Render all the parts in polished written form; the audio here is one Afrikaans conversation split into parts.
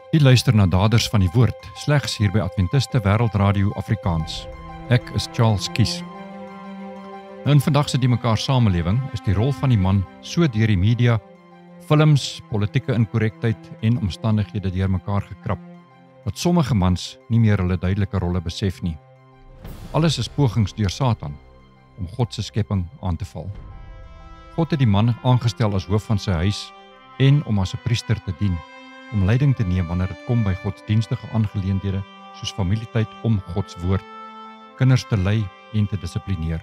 U luister na Daders van die Woord, slegs hier by Adventiste Wêreldradio Afrikaans. Ek is Charles Kies. In vandag se die mekaar samelewing is die rol van die man so deur die media, films, politieke inkorrektheid en omstandighede deur mekaar gekrap, dat sommige mans nie meer hulle duidelike rolle besef nie. Alles is pogings deur Satan om God se skepping aan te val. God het die man aangestel as hoof van sy huis en om as 'n priester te dien, om leiding te neem wanneer dit kom by godsdienstige aangeleenthede soos familietyd om Gods woord, kinders te lei en te dissiplineer.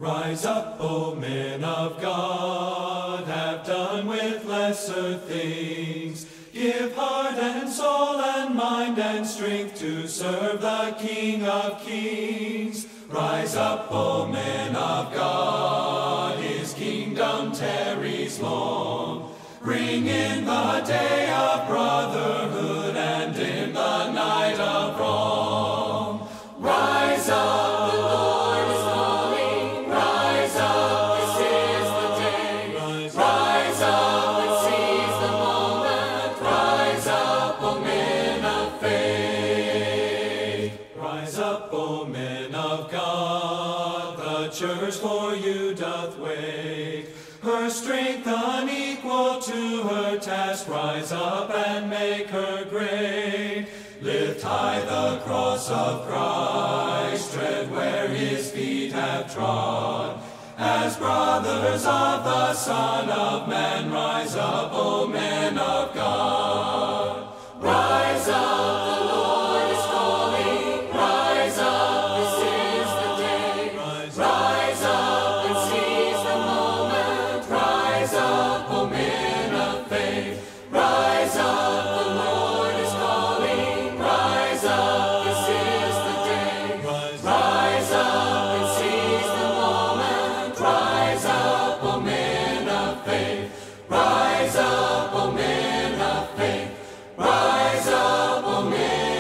Rise up, O men of God, have done with lesser things. Give heart and soul and mind and strength to serve the King of Kings. Rise up, O men of God, His kingdom tarries long. Bring in the day of brotherhood and in the night of wrong. Rise up, the Lord is calling. Rise up, this is the day. Rise up and seize the moment. Rise up, O men of faith. Rise up, O men of God. The church for you doth wait. Her strength unequal to her task. Rise up and make her great. Lift high the cross of Christ, tread where His feet have trod. As brothers of the Son of Man, rise up, O men of God. Rise up, the Lord is calling. Rise up, this is the day. Rise up and seize the moment. Rise up, O men of faith. Rise up, the Lord is calling. Rise up, this is the day. Rise up and seize the moment. Rise up, O men of faith. Rise up, O men of faith. Rise up, O men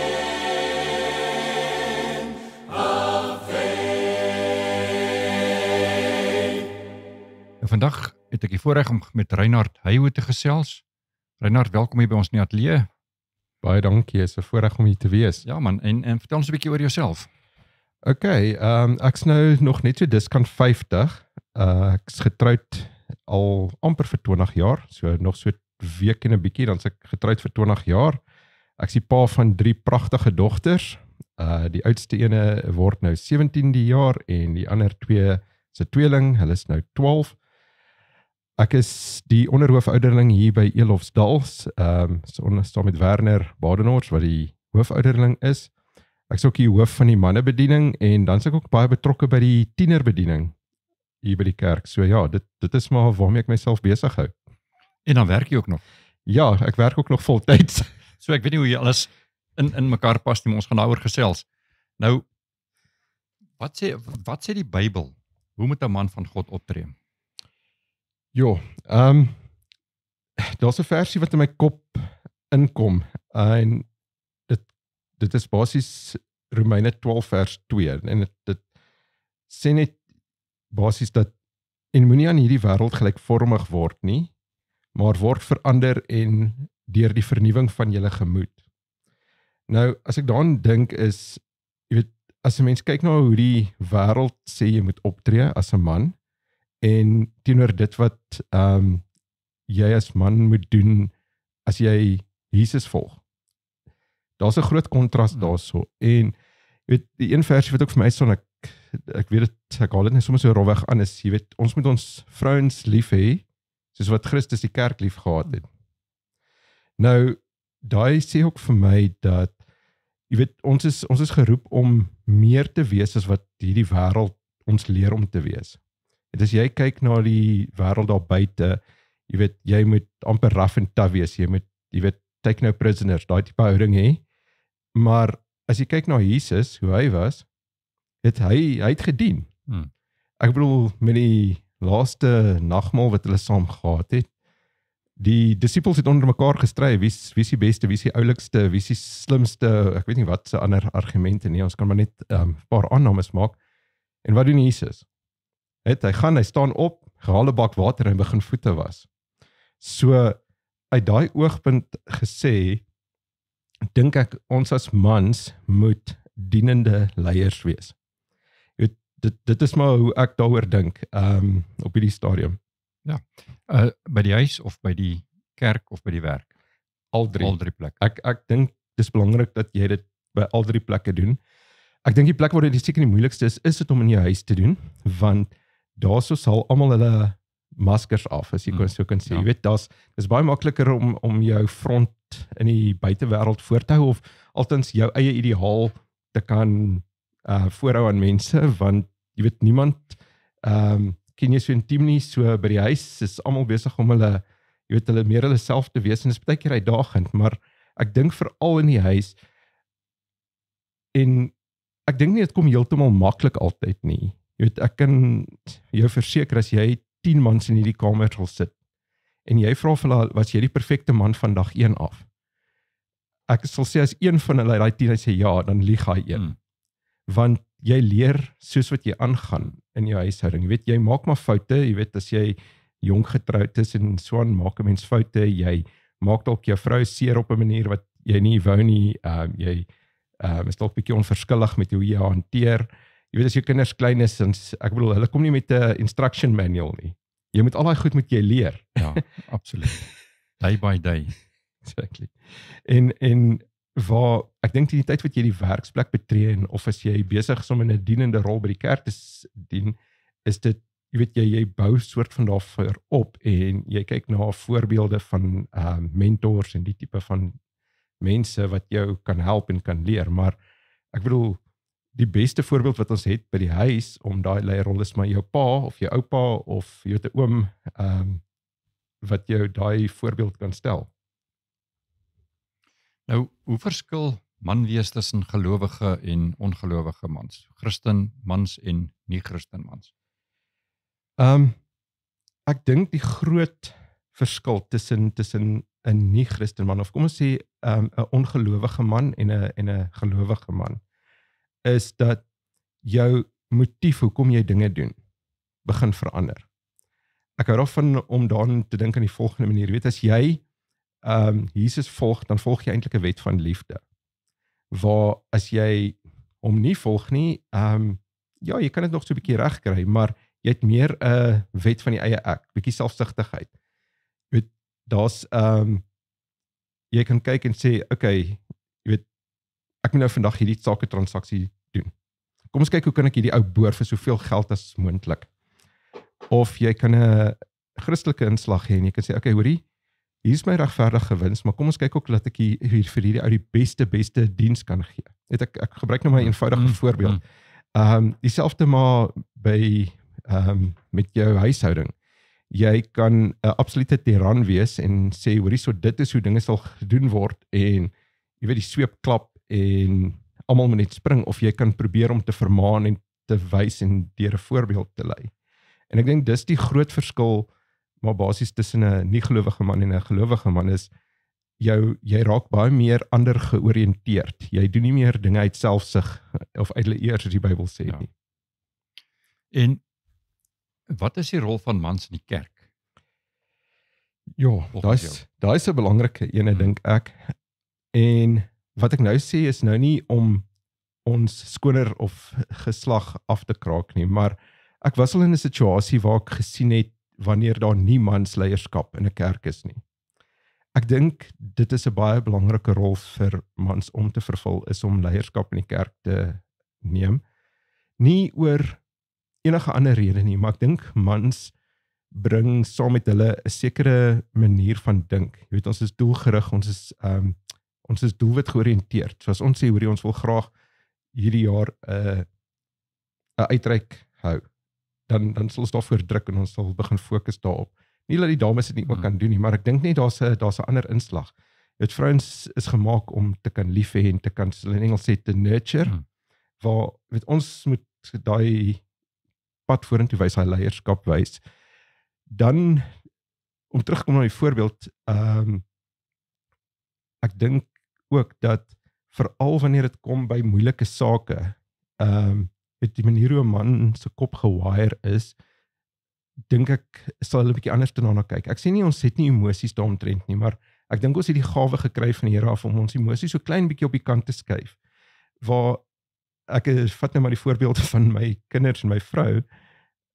of faith. En vandag het ek die voorreg om met Reinhard Heijo te gesels. Reinhard, welkom hier by ons in die ateljee. Baie dankie, is 'n voorreg om hier te wees. Ja man, en vertel ons 'n bietjie oor jouself. Ek's nou nog net so diskant 50. Ek's getroud al amper vir 20 jaar, so nog so 'n week en 'n bietjie, dan is ek getroud vir 20 jaar. Ek's die pa van 3 pragtige dogters. Die oudste ene word nou 17 die jaar en die ander 2 se tweeling, hulle is nou 12. Ek is die onderhoofouderling hier by Elofsdal, saam met Werner Badenhorst, wat die hoofouderling is. Ek is ook die hoof van die mannebediening en dan is ek ook baie betrokke by die tienerbediening hier by die kerk. So ja, dit is maar waarmee ek myself besig hou. En dan werk jy ook nog. Ja, ek werk ook nog voltyds. So ek weet nie hoe jy alles in mekaar pas nie, maar ons gaan daaroor gesels. Nou, wat sê die Bybel? Hoe moet 'n man van God optree? Jo, daar's 'n versie wat in my kop inkom en dit is basies Romeine 12 vers 2 en dit sê net basies dat en moenie aan hierdie wêreld gelykvormig word nie, maar word verander en deur die vernuwing van julle gemoed. Nou, as ek daaraan dink is, jy weet, as 'n mens kyk na hoe die wêreld sê jy moet optree as 'n man en teenoor dit wat jy as man moet doen as jy Jesus volg. Daar's 'n groot kontras daarso en jy weet, die een versie wat ook vir my staan, ek weet dit, ek haal dit net sommer so rowweg aan, is, jy weet, ons moet ons vrouens lief hê, soos wat Christus die kerk lief gehad het. Nou, daai sê ook vir my dat, jy weet, ons is geroep om meer te wees as wat hierdie wêreld ons leer om te wees. En as jy kyk na die wêreld daar buite, jy weet, jy moet amper rough en tough wees, jy weet, take no prisoners, daai tipe houding hê. Maar as jy kyk na Jesus, hoe hy was, hy het gedien. Ek bedoel, met die laaste nagmaal wat hulle saam gehad het, die disippels het onder mekaar gestry, wie is die beste, wie is die oulikste, wie is die slimste, ek weet nie wat se ander argumente nie, ons kan maar net 'n paar aannames maak. En wat doen Jesus? Hy staan op, gehaal 'n bak water en begin voete was. So uit daai oogpunt gesê, dink ek ons as mans moet dienende leiers wees. Jy weet, dit is maar hoe ek daaroor dink op hierdie stadium. By die huis of by die kerk of by die werk? Al drie. Al drie plekke. Ek dink dis belangrik dat jy dit by al drie plekke doen. Ek dink die plek waar dit seker die moeilikste is dit om in jou huis te doen, want daarso sal almal hulle maskers af, as jy so kan sê. Ja. Jy weet, dis baie makliker om jou front in die buitewêreld voor te hou, of altens jou eie ideaal te kan voorhou aan mense, want jy weet, niemand ken jy so intiem nie, so by die huis is almal besig om hulle meer hulle self te wees, en dit is baie keer uitdagend, maar ek dink veral in die huis, en ek dink nie dit kom heeltemal maklik altyd nie. Jy weet, ek kan jou verseker, as jy 10 mans in hierdie kamer sal sit, en jy vra vir hulle, was jy die perfekte man van dag 1 af? Ek sal sê, as een van hulle daai 10 sê ja, dan lieg hy een. Want jy leer soos wat jy aangaan in jou huishouding. Jy weet, jy maak maar foute, jy weet, as jy jong getroud is en so aan, maak 'n mens foute, jy maak dalk jou vrou seer op 'n manier wat jy nie wou nie, jy is dalk bietjie onverskillig met hoe jy haar hanteer. Jy weet, as jou kinders klein is, ek bedoel, hulle kom nie met 'n instruction manual nie. Jy moet al daai goed moet jy leer. Ja, absoluut. Day by day. Exactly. En waar, ek dink die tyd wat jy die werksplek betree, en of as jy besig is om in 'n dienende rol by die kerk te dien, is dit, jy weet, jy bou soort van daarvoor op, en jy kyk na voorbeelde van mentors en die tipe van mense wat jou kan help en kan leer, maar ek bedoel, die beste voorbeeld wat ons het by die huis, om daai leierrol is maar jou pa, of jou oupa, of jou te oom, wat jou daai voorbeeld kan stel. Nou, hoe verskil man wees tussen gelowige en ongelowige mans? Christen mans en nie-Christen mans? Ek dink die groot verskil tussen 'n nie-Christen man, of kom ons sê 'n ongelowige man en 'n gelowige man, is dat jou motief hoekom jy dinge doen begin verander. Ek hou daarvan om daaraan te dink aan die volgende manier. Weet, as jy Jesus volg, dan volg jy eintlik 'n wet van liefde. Waar as jy hom nie volg nie, ja, jy kan dit nog so 'n bietjie regkry, maar jy het meer 'n wet van die eie ek, bietjie selfsugtigheid. Jy weet, daar's jy kan kyk en sê, okay, jy weet, ek moet nou vandag hierdie sake transaksie doen. Kom ons kyk hoe kan ek hierdie ou boer vir soveel geld as moontlik. Of jy kan 'n Christelike inslag hê en jy kan sê, okay, hoorie, hier is my regverdige wins, maar kom ons kyk ook dat ek hier vir hierdie ou die beste diens kan gee. Weet ek gebruik nou maar 'n eenvoudige voorbeeld. Dieselfde maar by met jou huishouding. Jy kan 'n absolute tiran wees en sê, hoorie, so dit is hoe dinge sal gedoen word, en jy weet, die sweep klap en almal moet net spring, of jy kan probeer om te vermaan en te wys en deur 'n voorbeeld te lei. En ek dink dis die groot verskil, maar basies tussen 'n nie-gelowige man en 'n gelowige man is, jy raak baie meer ander georiënteerd. Jy doen nie meer dinge uit selfsug of uit hulle eer, soos die Bybel sê nie. En wat is die rol van mans in die kerk? Ja, daai is 'n belangrike ene, dink ek. En wat ek nou sê is nou nie om ons skoner of geslag af te kraak nie, maar ek was al in 'n situasie waar ek gesien het wanneer daar nie mansleierskap in 'n kerk is nie. Ek dink dit is 'n baie belangrike rol vir mans om te vervul, is om leierskap in die kerk te neem. Nie oor enige ander rede nie, maar ek dink mans bring saam met hulle 'n sekere manier van dink. Jy weet, ons is doelgerig, ons is doelwit georiënteerd. So as ons sê, hoorie, ons wil graag hierdie jaar 'n uitreik hou, dan sal ons daarvoor druk en ons sal begin fokus daarop. Nie dat die dames dit nie ook kan doen nie, maar ek dink net daar's 'n ander inslag. Jy weet, vrouens is gemaak om te kan lief hê en te kan, in Engels sê, te nurture, waar weet, ons moet daai pad vorentoe wys, daai leierskap wys. Dan, om terugkom na die voorbeeld, ek dink ook dat veral wanneer dit kom by moeilike sake, weet die manier hoe 'n man se kop gewire is, dink ek sal hulle 'n bietjie anders daarna kyk. Ek sê nie ons het nie emosies daaromtrent nie, maar ek dink ons het die gawe gekry van die Here af om ons emosies so klein bietjie op die kant te skuif. Waar ek vat nou maar die voorbeeld van my kinders en my vrou.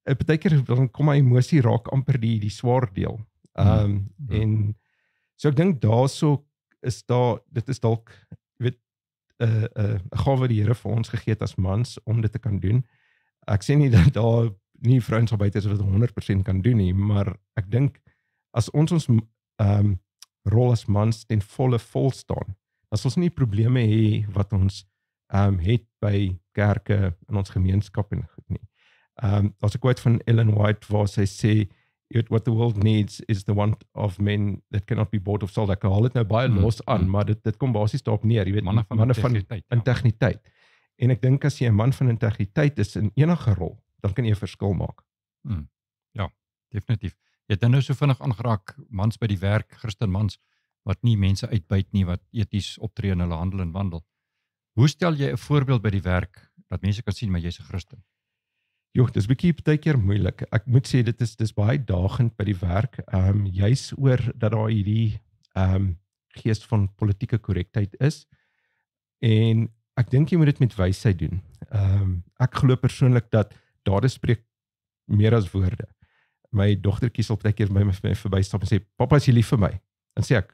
Partykeer dan kom my emosie raak amper die swaar deel. En so ek dink daarso is dit is dalk, jy weet, 'n gawe die Here vir ons gegee het as mans om dit te kan doen. Ek sê nie dat daar nie vrouens sal buite is wat dit 100% kan doen nie, maar ek dink as ons rol as mans ten volle vol staan, dan sal ons nie probleme hê wat ons het by kerke in ons gemeenskap en goed nie. Daar's 'n quote van Ellen White waar sy sê, what the world needs is the want of men that cannot be bought of sold. Ek haal dit nou baie los aan, maar dit kom basies daarop neer, jy weet, manne van integriteit. En ek dink as jy 'n man van integriteit is in enige rol, dan kan jy 'n verskil maak. Ja, definitief. Jy het nou so vinnig aangeraak, mans by die werk, Christen mans, wat nie mense uitbuit nie, wat eties optree in hulle handel en wandel. Hoe stel jy 'n voorbeeld by die werk, dat mense kan sien, maar jy's 'n Christen? Dis bietjie partykeer moeilik. Ek moet sê, dis baie dagend by die werk, juis oor dat daar hierdie gees van politieke korrektheid is, en ek dink jy moet dit met wysheid doen. Ek glo persoonlik dat dade spreek meer as woorde. My dogtertjie sal partykeer by my verbystap en sê, "Pappa, is jy lief vir my?" Dan sê ek,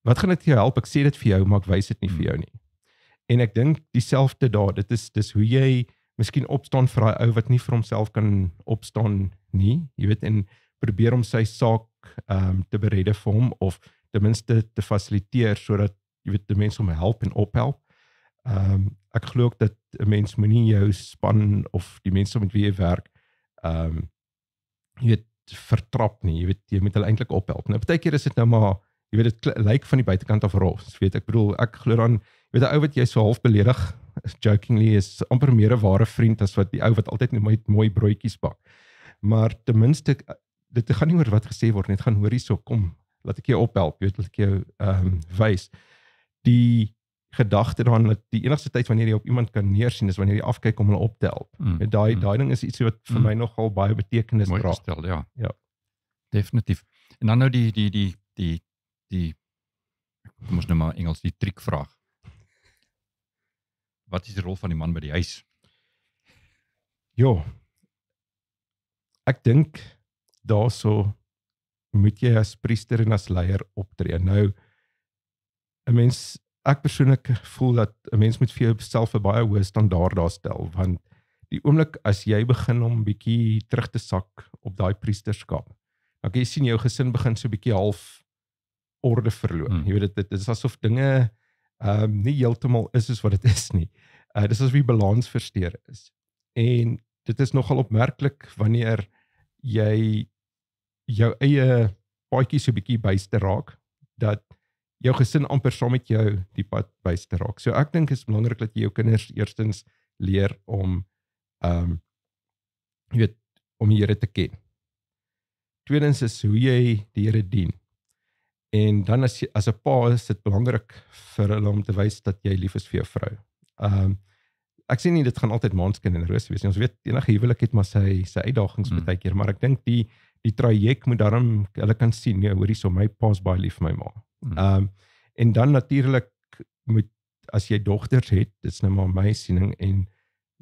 "Wat gaan dit jou help? Ek sê dit vir jou, maar ek wys dit nie vir jou nie." En ek dink dieselfde daar, dis hoe jy miskien opstaan vir daai ou wat nie vir homself kan opstaan nie, jy weet, en probeer om sy saak te beredde vir hom, of ten minste te fasiliteer, sodat, jy weet, die mense hom help en ophelp. Ek glo ook dat 'n mens moenie jou span of die mense met wie jy werk, jy weet, vertrap nie, jy weet, jy moet hulle eintlik ophelp. Nou, partykeer is dit nou maar, jy weet, dit lyk van die buitekant af rof, weet, ek bedoel, ek glo dan, jy weet, 'n ou wat jy so half beledig, jokingly, is amper meer 'n ware vriend as wat die ou wat altyd net mooi broodjies bak. Maar ten minste, dit gaan nie oor wat gesê word nie, dit gaan hoor hierso, kom, laat ek jou ophelp, jy weet, laat ek jou wys. Die gedagte daaraan dat die enigste tyd wanneer jy op iemand kan neersien is wanneer jy afkyk om hulle op te help. Daai ding is iets wat vir my nogal baie betekenis dra. Mooi gestel, ja. Ja. Definitief. En dan nou die kom ons nou maar Engels, die triekvraag. Wat is die rol van die man by die huis? Ja, ek dink daarso moet jy as priester en as leier optree. Nou, ek persoonlik voel dat 'n mens moet vir jouself 'n baie hoë standaard daar stel, want die oomblik as jy begin om bietjie terug te sak op daai priesterskap, dan kan jy sien jou gesin begin so bietjie half orde verloor. Jy weet, dit is asof dinge nie heeltemal is soos wat dit is nie. Dit is asof die balans versteur is. En dit is nogal opmerklik wanneer jy jou eie paadjie so bietjie byste raak, dat jou gesin amper saam met jou die pad byste raak. So ek dink is belangrik dat jy jou kinders eerstens leer om jy weet, om die Here te ken. Tweedens is hoe jy die Here dien. En dan as 'n pa is dit belangrik vir hulle om te wys dat jy lief is vir jou vrou. Ek sê nie dit gaan altyd maanskin en roos wees nie. Ons weet enige huwelik het maar sy uitdagings partykeer, maar ek dink die traject moet daarom hulle kan sien, ja, hoorie so, my pa's baie lief vir my ma. En dan natuurlik moet, as jy dogters het, dit is nou maar my siening, en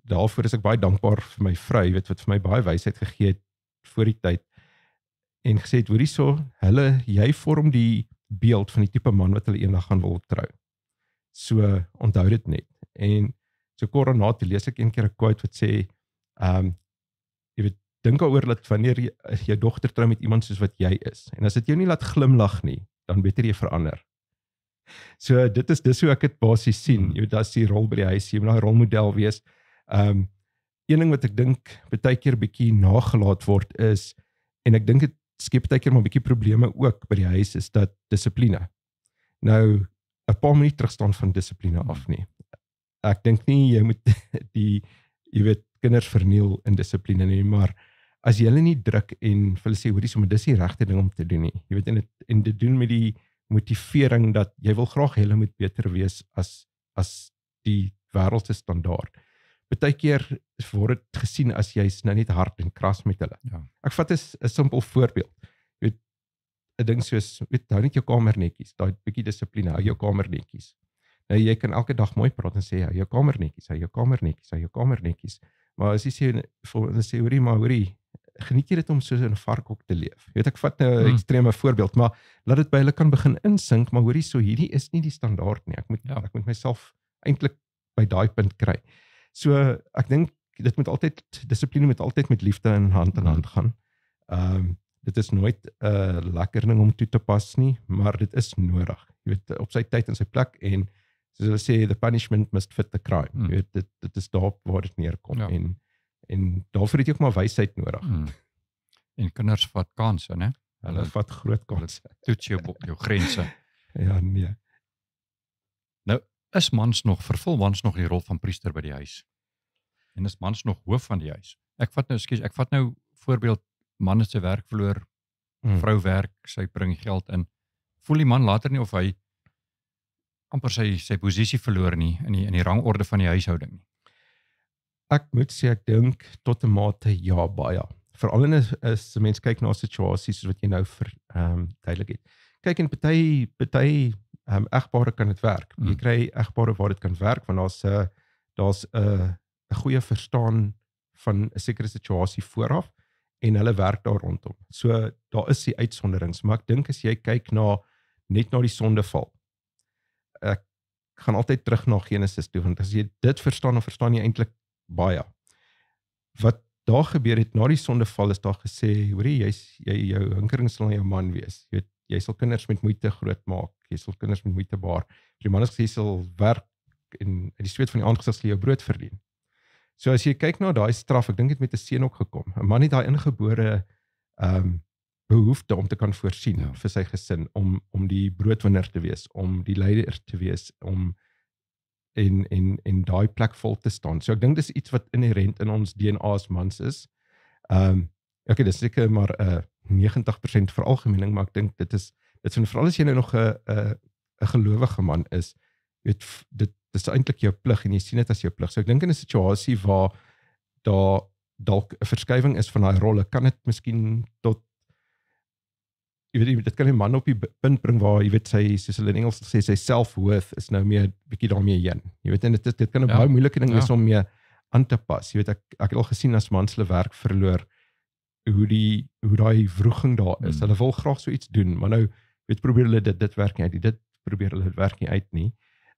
daarvoor is ek baie dankbaar vir my vrou, jy weet, wat vir my baie wysheid gegee het voor die tyd, en gesê het, hoorie so, jy vorm die beeld van die tipe man wat hulle eendag gaan wil trou. So, onthou dit net. En so kort daarna toe lees ek een keer 'n quote wat sê, jy weet, dink daaroor dat wanneer jou dogter trou met iemand soos wat jy is, en as dit jou nie laat glimlag nie, dan beter jy verander. So dis hoe ek dit basies sien. Jy weet, dat is die rol by die huis, jy moet 'n rolmodel wees. Een ding wat ek dink baie keer bietjie nagelaat word is, en ek dink dit skep baie keer maar bietjie probleme ook by die huis, is dat dissipline. Nou, 'n pa moet nie terugstaan van dissipline af nie. Ek dink nie jy moet jy weet, kinders verniel in dissipline nie, maar as jy hulle nie druk en vir hulle sê, hoorie, so, maar dis die regte ding om te doen nie. Jy weet, en dit doen met die motivering dat jy wil graag hulle moet beter wees as die wêreldse standaard. Partykeer word dit gesien as jy's nou net hard en kras met hulle. Ja. Ek vat 'n simpel voorbeeld. Jy weet, 'n ding soos, hou net jou kamer netjies, daai bietjie dissipline, hou jou kamer netjies. Nou jy kan elke dag mooi praat en sê, hou jou kamer netjies, hou jou kamer netjies, hou jou kamer netjies. Maar as jy sê, hoorie, geniet jy dit om so in 'n varkhok te leef? Jy weet, ek vat nou 'n ekstreme voorbeeld, maar laat dit by hulle kan begin insink, maar hoorie, so hierdie is nie die standaard nie. Ek moet myself eintlik by daai punt kry. So ek dink dissipline moet altyd met liefde in hand gaan. Dit is nooit 'n lekker ding om toe te pas nie, maar dit is nodig. Jy weet, op sy tyd en sy plek, en soos hulle sê, the punishment must fit the crime. Jy weet, dit is daar waar dit neerkom. Ja. En daarvoor het jy ook maar wysheid nodig. En kinders vat kansse, né? Hulle vat groot kansse. Toets jou grense. Ja, nee. Nou, vervul mans nog die rol van priester by die huis? En is mans nog hoof van die huis? Ek vat nou voorbeeld, man het sy werk verloor, vrou werk, sy bring geld in. Voel die man later nie of hy amper sy posisie verloor nie in die rangorde van die huishouding nie? Ek moet sê, ek dink tot 'n mate ja, baie. Veral as 'n mens kyk na situasies soos wat jy nou duidelik het. Kyk, en party egpare kan dit werk. Jy kry egpare waar dit kan werk, want daar's 'n goeie verstaan van 'n sekere situasie vooraf, en hulle werk daar rondom. So daar is die uitsonderings, maar ek dink as jy kyk net na die sondeval, ek gaan altyd terug na Genesis toe, want as jy dit verstaan, dan verstaan jy eintlik baie. Wat daar gebeur het na die sondeval, is daar gesê, hoorie, jou hinkering sal jou man wees. Jy weet, jy sal kinders met moeite groot maak, jy sal kinders met moeite baar. Die man het gesê, jy sal werk en uit die sweet van die aangesig sal jou brood verdien. So as jy kyk na daai straf, ek dink dit met 'n seun ook gekom. 'n Man het daai ingebore behoefte om te kan voorsien vir sy gesin, om die broodwinner te wees, om die leier te wees, om en daai plek vol te staan. So ek dink dis iets wat inherent in ons DNA as mans is. Okay, dis seker maar 90% veralgemening, maar ek dink dit is veral as jy nou nog 'n gelowige man is, weet, dit is eintlik jou plig en jy sien dit as jou plig. So ek dink in 'n situasie waar daar dalk 'n verskywing is van daai rolle, kan dit miskien tot, jy weet, dit kan 'n man op die punt bring waar, jy weet, soos hulle in Engels sê, sy self-worth is nou meer bietjie daarmee heen. Jy weet, en dit kan 'n baie moeilike ding wees om mee aan te pas. Jy weet, ek het al gesien as mans hulle werk verloor, hoe daai wroging daar is. Hulle wil graag so iets doen, maar nou, weet, probeer hulle dit werk nie uit, dit probeer hulle dit werk nie uit nie.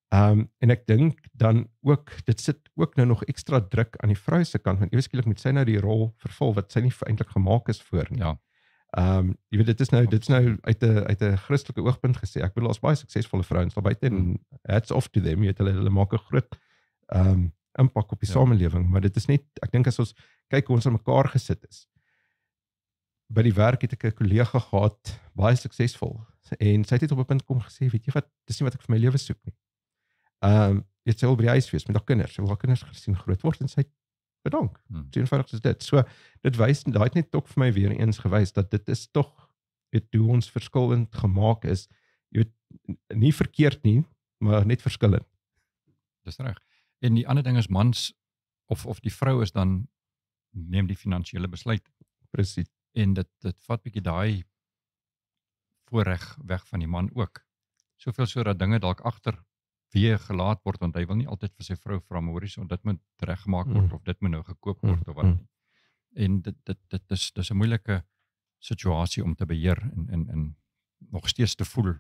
En ek dink dan ook, dit sit ook nou nog ekstra druk aan die vrou se kant, want eweskielik moet sy nou die rol vervul wat sy nie eintlik gemaak is voor nie. Ja. Jy weet, dit is nou uit 'n Christelike oogpunt gesê. Ek bedoel, as baie suksesvolle vrouens daar buite, en hats off to them, jy weet, hulle maak 'n groot impak op die samelewing, maar dit is net, ek dink as ons kyk hoe ons aan mekaar gesit is. By die werk het ek 'n kollega gehad, baie suksesvol, en sy het op 'n punt kom gesê, weet jy wat, dis nie wat ek vir my lewe soek nie. Sy wil by die huis wees met haar kinders, sy wil haar kinders gesien groot word, en sy het bedank. So eenvoudig is dit. So dit het net ook vir my weer eens gewys dat dit is tog, weet, hoe ons verskillend gemaak is, jy weet, nie verkeerd nie, maar net verskillend. Dis reg. En die ander ding is, mans of die vrou is dan neem die finansiële besluit. Presies. En dit vat bietjie daai voorreg weg van die man ook. Soveel so dat dinge dalk agter weer gelaat word, want hy wil nie altyd vir sy vrou vra, maar hoorie, so dit moet reggemaak word, of dit moet nou gekoop word, of wat nie. En dit is 'n moeilike situasie om te beheer, en nog steeds te voel,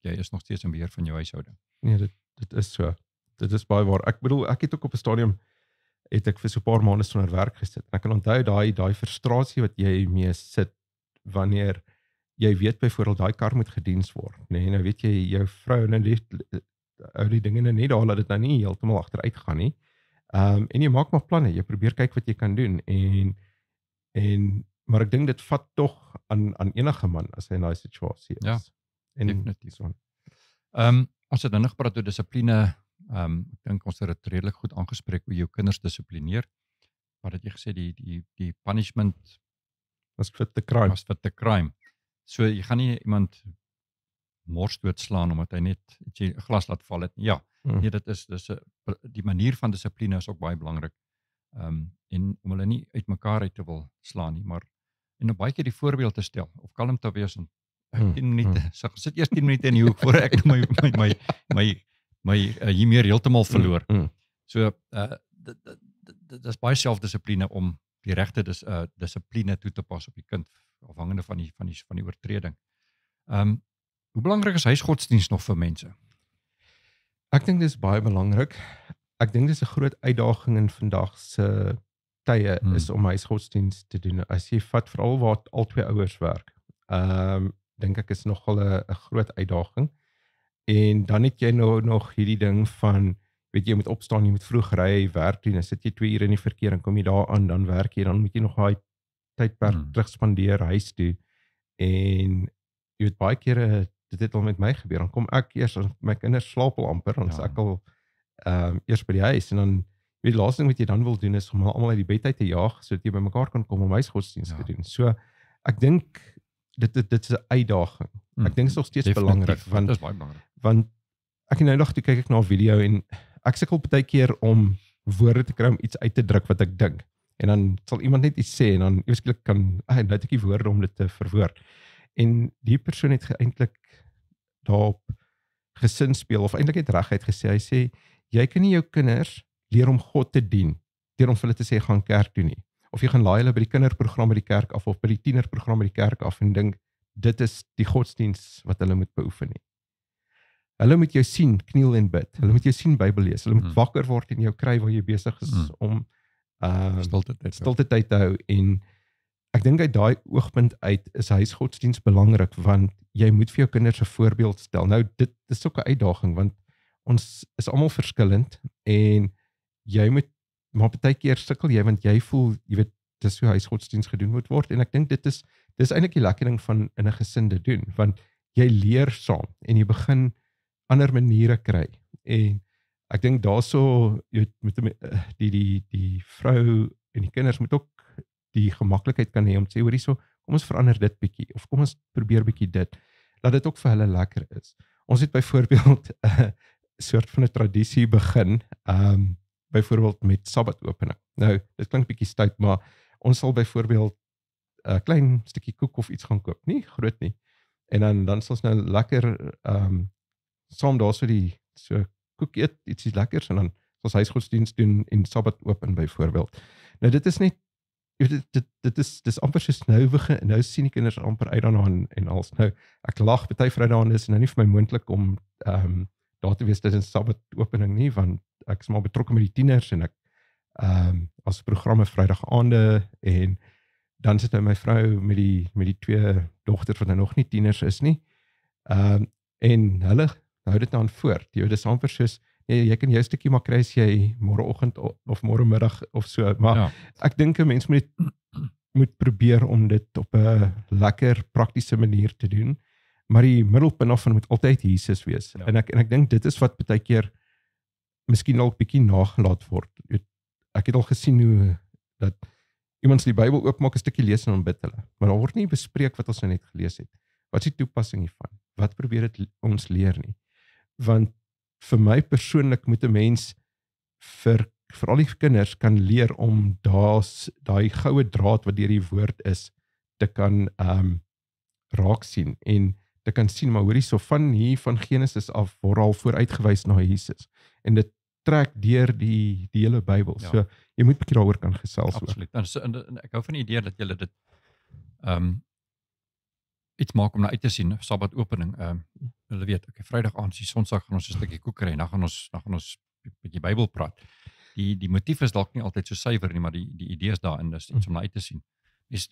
jy is nog steeds in beheer van jou huishouding. Nee, dit is so. Dit is baie waar. Ek bedoel, ek het ook op 'n stadium, het ek vir so 'n paar maande sonder werk gesit. En ek kan onthou daai frustrasie wat jy mee sit, wanneer jy weet byvoorbeeld daai kar moet gediens word, nee, nou weet jy, jou vrou nou hou die dinge net daar, laat dit nou nie heeltemal agteruit gaan nie. En jy maak maar planne, jy probeer kyk wat jy kan doen, maar ek dink dit vat tog aan enige man as hy in daai situasie is. Ja, definitief. As dit nou gepraat oor dissipline, ek dink ons het dit redelik goed aangespreek, hoe jou kinders dissiplineer. Wat het jy gesê, die punishment was fit the crime. So jy gaan nie iemand mors doodslaan omdat hy net 'n glas laat val het. Ja, nee, die manier van dissipline is ook baie belangrik. En om hulle nie uit mekaar uit te wil slaan nie, maar en baie keer die voorbeeld te stel of kalm te wees en 10 minute, sit eers 10 minute in die hoek voor ek my hiermee heeltemal verloor. So dit is baie selfdissipline om die regte dissipline toe te pas op die kind afhangende van die oortreding. Hoe belangrik is huisgodsdienst nog vir mense? Ek dink dis baie belangrik. Ek dink dis 'n groot uitdaging in vandag se tye is om huisgodsdienst te doen. As jy vat veral waar al twee ouers werk, dink ek is nogal 'n groot uitdaging. En dan het jy nog hierdie ding van, weet jy moet opstaan, jy moet vroeg ry, werk doen, dan sit jy 2 ure in die verkeer en kom jy daar aan, dan werk jy, dan moet jy nog daai tydperk terugspandeer huis toe. En jy weet baie kere dit het al met my gebeur. Dan kom ek eers, my kinders slaap al amper, dan is ek al eers by die huis en dan weet die laaste ding wat jy dan wil doen is om almal uit die bed uit te jaag sodat jy by mekaar kan kom om huisgodsdienst te doen. So ek dink dit is 'n uitdaging. Ek dink dit is nog steeds belangrik want ek nou nog toe kyk ek na 'n video en ek sukkel baie keer om woorde te kry om iets uit te druk wat ek dink. En dan sal iemand net iets sê en dan ewesklik kan nou het ek die woorde om dit te verwoord. En die persoon het eintlik daarop gesin speel of eintlik het reguit gesê, hy sê jy kan nie jou kinders leer om God te dien deur om vir hulle te sê gaan kerk toe nie. Of jy gaan laai hulle by die kinderprogram by die kerk af of by die tienerprogram by die kerk af en dink dit is die godsdiens wat hulle moet beoefen nie. Hulle moet jou sien kniel en bid. Hulle moet jou sien Bybel lees. Hulle moet wakker word en jou kry waar jy besig is om stilte tyd te hou en ek dink uit daai oogpunt uit is huisgodsdienst belangrik want jy moet vir jou kinders 'n voorbeeld stel. Nou dit is ook 'n uitdaging want ons is almal verskillend en jy moet maar baie keer sukkel jy want jy voel jy weet dis hoe huisgodsdienst gedoen moet word en ek dink dis eintlik die lekker ding van in 'n gesin te doen want jy leer saam en jy begin ander maniere kry en ek dink daarso jy met die vrou en die kinders moet ook die gemaklikheid kan hê om te sê, hoor hierso, kom ons verander dit bietjie, of kom ons probeer bietjie dit, laat dit ook vir hulle lekker is. Ons het byvoorbeeld 'n soort van 'n tradisie begin, byvoorbeeld met Sabbatopening. Nou, dit klink bietjie stout, maar ons sal byvoorbeeld 'n klein stukkie koek of iets gaan koop, nie groot nie, en dan sal ons nou lekker saam daar so koek eet, ietsie lekkers, en dan sal ons huisgodsdienst doen en Sabbat open byvoorbeeld. Nou, dit is net dit is amper soos nou sien die kinders amper uit daarna en als nou, ek lag baie vir daaraan is nou nie vir my moontlik om daar te wees tydens Sabbatopening nie, want ek is maar betrokke met die tieners en ek as programme Vrydag aande en dan sit my vrou met die 2 dogters wat nou nog nie tieners is nie. En hulle hou dit aan voort. Jy weet, dit is amper soos jy kan jou stukkie maar kry as jy môreoggend of môremiddag of so, maar ek dink 'n mens moet probeer om dit op 'n lekker praktiese manier te doen, maar die middelpunt daarvan moet altyd Jesus wees. En ek dink dit is wat baie keer miskien al bietjie nagelaat word. Ek het al gesien hoe dat iemand die Bybel oopmaak, 'n stukkie lees en dan bid hulle, maar daar word nie bespreek wat ons net gelees het. Wat is die toepassing hiervan? Wat probeer dit ons leer nie? Want vir my persoonlik moet 'n mens vir al die kinders kan leer om daai goue draad wat deur die woord is te kan raak sien en te kan sien, maar hoorie so van Genesis af word al vooruitgewys na Jesus en dit trek deur die hele Bybel. Ja. So jy moet 'n bietjie daaroor kan gesels. Absoluut. En ek hou van die idee dat jy dit iets maak om na uit te sien, Sabbatopening. Hulle weet, Vrydag aand, Sondag gaan ons 'n stukkie koek kry, dan gaan ons 'n bietjie Bybel praat. Die motief is dalk nie altyd so suiwer nie, maar die idee is daarin, is iets om na uit te sien.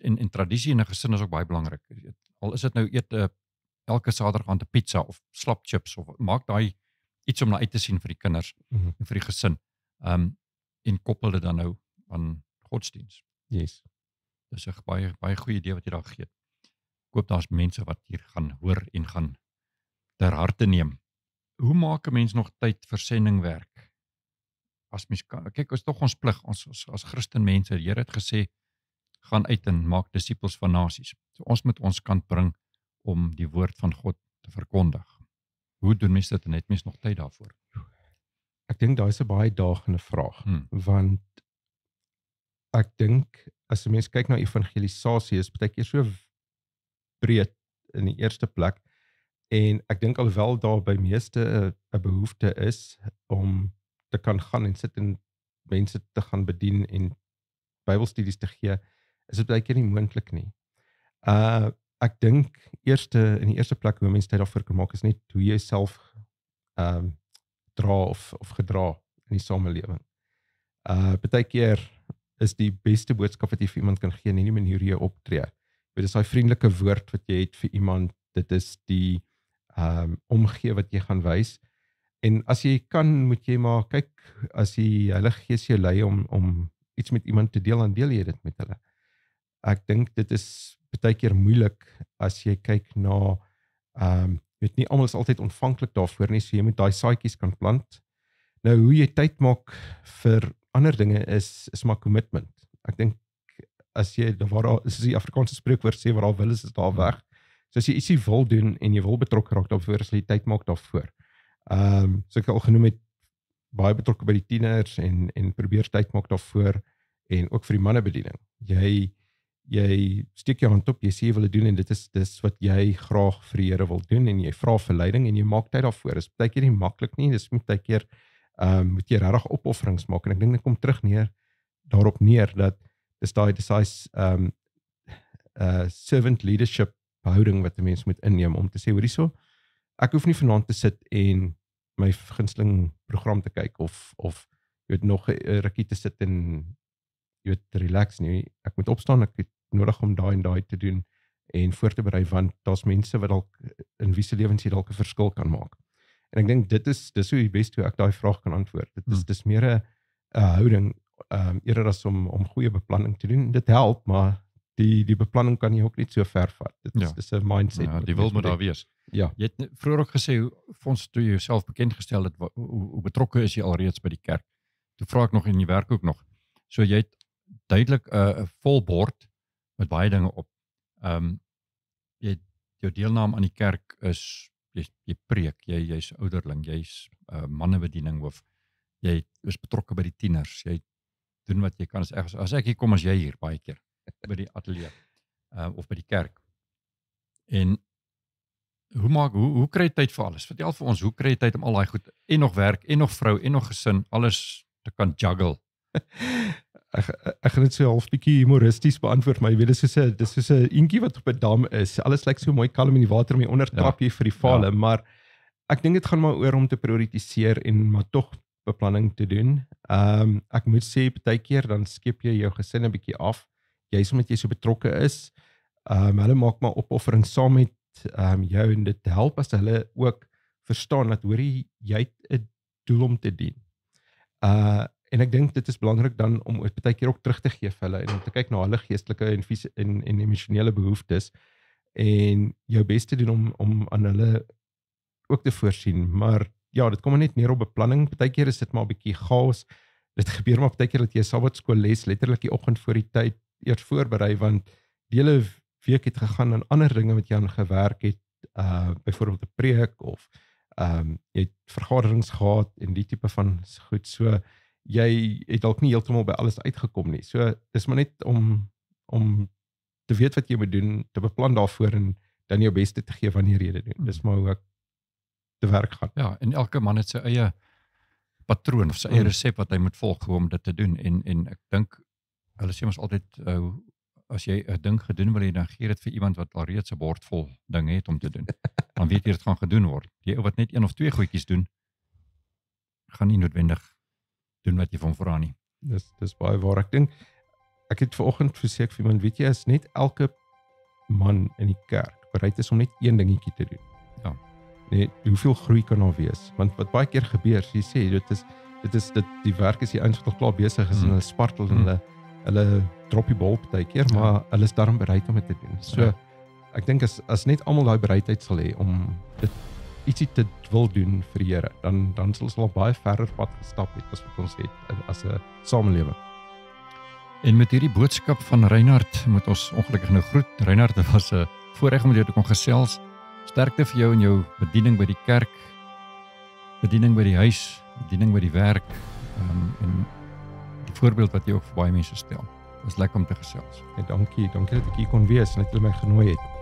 En tradisie in 'n gesin is ook baie belangrik. Al is dit nou eet elke Saterdag aand 'n pizza of slap chips of maak daai iets om na uit te sien vir die kinders en vir die gesin. En koppel dit dan nou aan godsdiens. Yes. Dis 'n baie goeie idee wat jy daar gee. Ek hoop daar's mense wat hier gaan hoor en gaan ter harte neem. Hoe maak 'n mens nog tyd vir sendingwerk? As mens kyk, is tog ons plig, ons as Christen mense, die Here het gesê, gaan uit en maak disippels van nasies. So ons moet ons kant bring om die woord van God te verkondig. Hoe doen mense dit en het mens nog tyd daarvoor? Ek dink daai is 'n baie daagende vraag, want ek dink as 'n mens kyk na evangelisasie is baie keer so breed in die eerste plek, en ek dink alhoewel daar by meeste 'n behoefte is om te kan gaan en sit en mense te gaan bedien en Bybelstudies te gee, is dit baie keer nie moontlik nie. Ek dink in die eerste plek hoe mense tyd daarvoor kan maak is net hoe jy self dra of gedra in die samelewing. Baie keer is die beste boodskap wat jy vir iemand kan gee nie die manier hoe jy optree. Dit is daai vriendelike woord wat jy het vir iemand, dit is die omgee wat jy gaan wys. En as jy kan, moet jy maar kyk, as die Heilige Gees jou lei om iets met iemand te deel, dan deel jy dit met hulle. Ek dink dit is baie keer moeilik as jy kyk na, weet nie almal is altyd ontvanklik daarvoor nie, so jy moet daai saadjies kan plant. Nou hoe jy tyd maak vir ander dinge is maar commitment. Ek dink as jy soos die Afrikaanse spreekwoord sê, waar daar wil is daar weg. So as jy ietsie wil doen en jy wil betrokke raak daarvoor, sal jy tyd maak daarvoor. So ek al genoem het, baie betrokke by die tieners en probeer tyd maak daarvoor, en ook vir die mannebediening. Jy steek jou hand op, jy sê jy wil dit doen, en dit is wat jy graag vir die Here wil doen, en jy vra vir leiding, en jy maak tyd daarvoor. Dit is baie keer nie maklik nie, dis baie keer moet jy regtig opofferings maak, en ek dink dit kom terug daarop neer, dat dis daai servant leadership houding wat 'n mens moet inneem, om te sê, hoor hierso, ek hoef nie vanaand te sit en my gunsteling program te kyk, of jy weet, nog 'n rukkie te sit en jy weet, relax nie. Ek moet opstaan, ek het nodig om daai en daai te doen en voor te berei, want daar's mense wat dalk in wie se lewens jy dalk 'n verskil kan maak. En ek dink dis hoe die beste hoe ek daai vraag kan antwoord. Dis meer 'n houding, eerder as om goeie beplanning te doen. Dit help, maar die beplanning kan jy ook niet so ver vat. Dit is 'n mindset. Ja, die wil moet daar wees. Ja. Jy het vroeër ook gesê, vir ons toe jy jouself bekend gestel het, hoe betrokke is jy alreeds by die kerk. Toe vra ek nog in die werk ook nog. So jy het duidelik 'n vol bord met baie dinge op. Jou deelname aan die kerk is jy preek, jy's ouderling, jy's mannebediening hoof. Jy is betrokke by die tieners. Jy doen wat jy kan. As ek hier kom, as jy hier baie keer by die ateljee of by die kerk. En hoe kry jy tyd vir alles? Vertel vir ons, hoe kry jy tyd om al daai goed, en nog werk, en nog vrou, en nog gesin, alles te kan juggle? Ek gaan dit so half bietjie humoristies beantwoord, maar jy weet, dit is soos 'n eentjie wat op 'n dam is. Alles lyk so mooi kalm in die water, om jy onder trap jy vir die vale, maar ek dink dit gaan maar oor om te prioritiseer en maar tog beplanning te doen. Ek moet sê, baie keer dan skep jy jou gesin 'n bietjie af, juis omdat jy so betrokke is. Hulle maak maar opofferings saam met jou, en dit help as hulle ook verstaan dat hoor jy het 'n doel om te dien. En ek dink dit is belangrik dan om baie keer ook terug te gee vir hulle en om te kyk na hulle geestelike en emosionele behoeftes en jou bes te doen om aan hulle ook te voorsien. Maar ja, dit kom net neer op beplanning. Baie keer is dit maar 'n bietjie chaos. Dit gebeur maar baie keer dat jy Sabbatskool les letterlik die oggend voor die tyd eers voorberei, want die hele week het gegaan aan ander dinge wat jy aan gewerk het, byvoorbeeld 'n preek of jy het vergaderings gehad en die tipe van goed. So jy het dalk nie heeltemal by alles uitgekom nie. So dis maar net om te weet wat jy moet doen, te beplan daarvoor en dan jou beste te gee wanneer jy dit doen. Dis maar hoe ek te werk gaan. Ja, en elke man het sy eie patroon of sy eie resep wat hy moet volg om dit te doen. En ek dink, hulle sê ons altyd, as jy 'n ding gedoen wil hê, dan gee dit vir iemand wat alreeds 'n bord vol dinge het om te doen. Dan weet jy dit gaan gedoen word. Die ou wat net 1 of 2 goedjies doen, gaan nie noodwendig doen wat jy van vra nie. Dis baie waar. Ek dink, ek het vanoggend verseker vir iemand, weet jy, as net elke man in die kerk bereid is om net 1 dingetjie te doen. Ja. Nee, hoeveel groei kan daar wees? Want wat baie keer gebeur, jy sê, dit is die werk is die ouens wat al klaar besig is en hulle spartel en hulle drop die bal baie keer, maar hulle is daarom bereid om dit te doen. So, ek dink as net almal daai bereidheid sal hê om dit ietsie te wil doen vir die Here, dan sal ons al baie verder pad gestap het as wat ons het as 'n samelewing. En met hierdie boodskap van Reinhard moet ons ongelukkig nou groet. Reinhard, dit was 'n voorreg om met jou te kon gesels. Sterkte vir jou in jou bediening by die kerk, bediening by die huis, bediening by die werk, en die voorbeeld wat jy ook vir baie mense stel. Dit is lekker om te gesels. Dankie dat ek hier kon wees en dat julle my genooi het.